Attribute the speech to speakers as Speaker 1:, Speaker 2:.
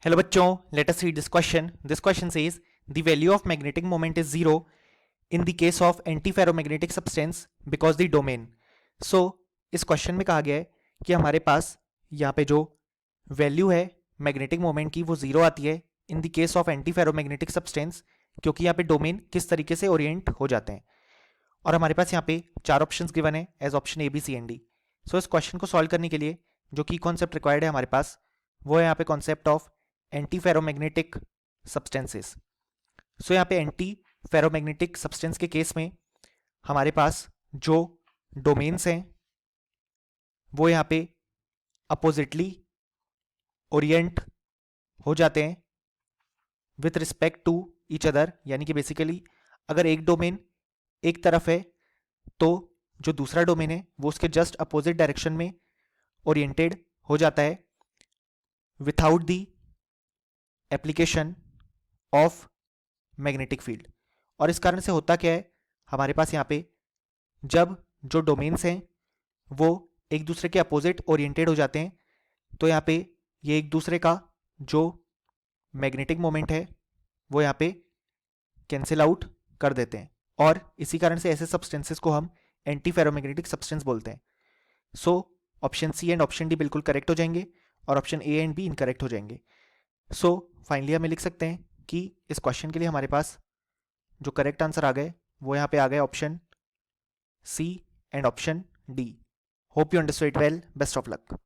Speaker 1: Hello बच्चों, let us read this question. This question says the value of magnetic moment is zero in the case of antiferromagnetic substance because the domain. So इस question में कहा गया है कि हमारे पास यहाँ पे जो वैल्यू है मैग्नेटिक मोमेंट की वो जीरो आती है in the case of antiferromagnetic substance, क्योंकि यहाँ पे डोमेन किस तरीके से ओरिएंट हो जाते हैं। और हमारे पास यहाँ पे चार ऑप्शंस गिवन है as option a b c and d. So इस क्वेश्चन को सॉल्व करने के लिए जो की कॉन्सेप्ट रिक्वायर्ड है हमारे पास वो है यहाँ पे concept of anti ferromagnetic substances. So यहाँ पे एंटी फेरोमैग्नेटिक सब्सटेंस के केस में हमारे पास जो डोमेन्स हैं वो यहाँ पे अपोजिटली ओरिएंट हो जाते हैं with respect to each other, यानी कि बेसिकली अगर एक डोमेन एक तरफ है तो जो दूसरा डोमेन है वो उसके जस्ट अपोजिट डायरेक्शन में ओरिएंटेड हो जाता है without the application of magnetic field. और इस कारण से होता क्या है, हमारे पास यहाँ पे जब जो डोमेन्स हैं वो एक दूसरे के अपोजिट ओरिएंटेड हो जाते हैं तो यहाँ पे ये एक दूसरे का जो मैग्नेटिक मोमेंट है वो यहाँ पे कैंसिल आउट कर देते हैं, और इसी कारण से ऐसे सब्सटेंसेस को हम एंटी फेरोमैग्नेटिक सब्सटेंस बोलते हैं। So option C and option D बिल्कुल करेक्ट हो जाएंगे और option A and B incorrect हो जाएंगे। सो फाइनली हमें लिख सकते हैं कि इस क्वेश्चन के लिए हमारे पास जो करेक्ट आंसर आ गए वो यहाँ पे आ गए option C and option D. Hope you understood it well, best of luck.